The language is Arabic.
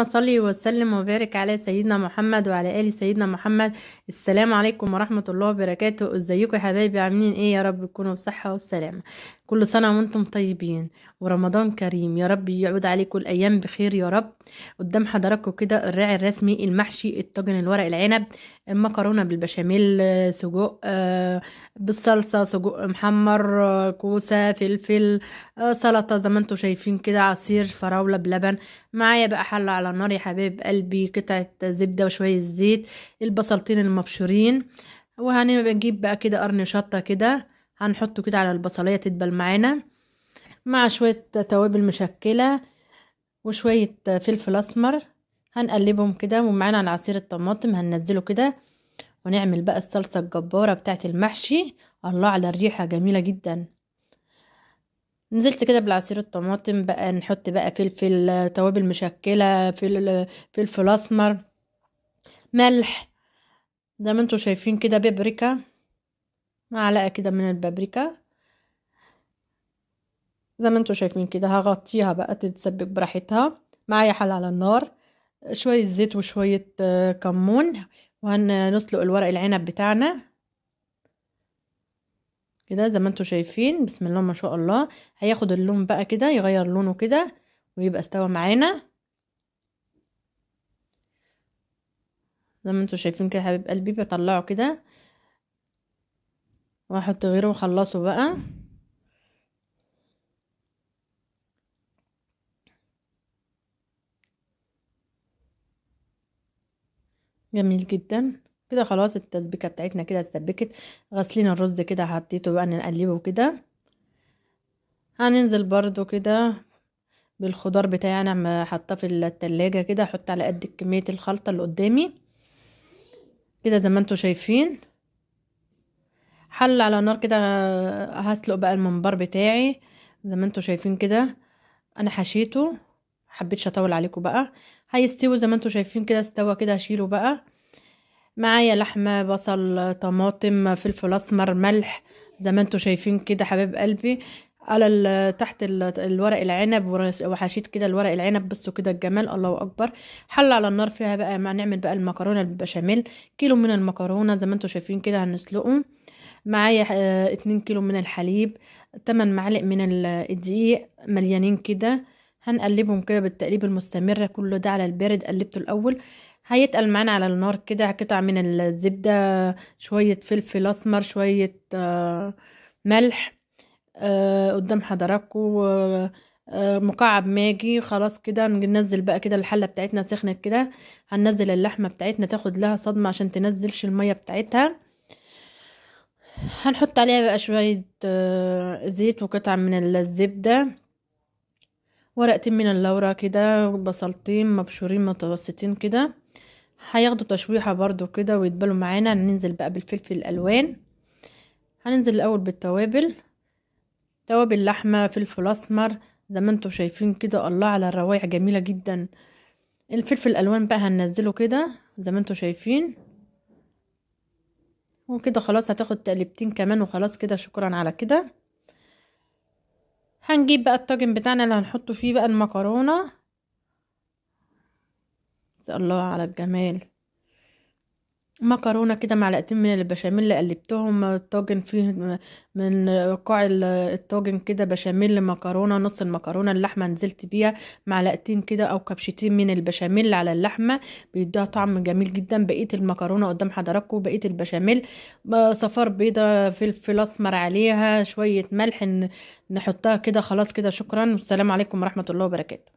صلي وسلم وبارك على سيدنا محمد وعلى آل سيدنا محمد. السلام عليكم ورحمة الله وبركاته. ازيكم يا حبايبي؟ عاملين ايه؟ يا رب تكونوا بصحة وبسلامة. كل سنة وانتم طيبين ورمضان كريم، يا رب يعود عليكم الأيام بخير يا رب. قدام حضراتكم كده الراعي الرسمي، المحشي، الطاجن، الورق العنب، المكرونة بالبشاميل، سجق بالصلصة، سجق محمر، كوسة، فلفل، سلطة زي ما انتم شايفين كده، عصير فراولة بلبن. معايا بقى حلة على النار يا حبايب قلبي، قطعة زبدة وشوية زيت، البصلتين المبشورين، وهنجيب بقى كده قرن شطة كده، هنحطه كده على البصلية تدبل معانا، مع شوية توابل مشكلة وشوية فلفل أسمر. هنقلبهم كده، ومعانا على عصير الطماطم هننزله كده، ونعمل بقى الصلصة الجبارة بتاعت المحشي. الله على الريحة، جميلة جدا. نزلت كده بالعصير الطماطم بقى، نحط بقى فلفل، توابل مشكلة، فلفل اسمر، ملح زي ما انتوا شايفين كده، بابريكا، معلقة كده من البابريكا زي ما انتوا شايفين كده. هغطيها بقى تتسبك براحتها. معايا حل على النار، شوية زيت وشوية كمون، وهنسلق الورق العنب بتاعنا كده زي ما انتوا شايفين. بسم الله ما شاء الله، هياخد اللون بقى كده، يغير لونه كده ويبقى استوى معانا زي ما انتوا شايفين كده. حبيب قلبي بطلعه كده واحط غيره وخلصه بقى. جميل جدا كده. خلاص التسبيكه بتاعتنا كده اتسبكت. غسلين الرز كده، حطيته بقى نقلبه كده. هننزل برضو كده بالخضار بتاعي، انا حاطاه في التلاجة كده، احط على قد كميه الخلطه اللي قدامي كده زي ما انتوا شايفين. حل على نار كده، هسلق بقى الممبار بتاعي زي ما انتوا شايفين كده. انا حشيته، حبيتش اطول عليكم بقى. هيستوي زي ما انتوا شايفين كده، استوى كده، هشيله بقى. معايا لحمه، بصل، طماطم، فلفل اسمر، ملح زي ما انتوا شايفين كده حبايب قلبي. على تحت الورق العنب، وحشيت كده الورق العنب. بصوا كده الجمال، الله اكبر. حل على النار فيها بقى، ما نعمل بقى المكرونه بالبشاميل. كيلو من المكرونه زي ما انتوا شايفين كده هنسلقه. معايا 2 كيلو من الحليب، 8 معالق من الدقيق مليانين كده. هنقلبهم كده بالتقليب المستمر، كله ده على البارد، قلبته الاول. هيتقل معانا على النار كده قطع من الزبدة، شوية فلفل اسمر، شوية ملح قدام حضراتكم، مكعب ماجي. خلاص كده ننزل بقى كده، الحلة بتاعتنا سخنت كده. هننزل اللحمة بتاعتنا تاخد لها صدمة عشان تنزلش المية بتاعتها. هنحط عليها بقى شوية زيت وقطع من الزبدة، ورقتين من اللورة كده، بصلتين مبشورين متوسطين كده. هياخدوا تشويحة برضو كده ويتبلوا معانا. ننزل بقى بالفلفل الألوان. هننزل الأول بالتوابل، توابل لحمة، فلفل أسمر زي ما انتوا شايفين كده. الله على الروايح، جميلة جدا. الفلفل الألوان بقى هننزله كده زي ما انتوا شايفين. وكده خلاص هتاخد تقلبتين كمان وخلاص كده. شكرا على كده. هنجيب بقى الطاجن بتاعنا اللي هنحطه فيه بقى المكرونة. الله على الجمال. مكرونة كده، معلقتين من البشاميل اللي قلبتهم. الطاجن فيه من قاع الطاجن كده بشاميل، مكرونة، نص المكرونة اللحمة نزلت بيها، معلقتين كده او كبشتين من البشاميل على اللحمة، بيدوها طعم جميل جدا. بقية المكرونة قدام حضراتكم، بقية البشاميل صفار بيضة، فلفل اسمر عليها، شوية ملح نحطها كده. خلاص كده، شكرا والسلام عليكم ورحمة الله وبركاته.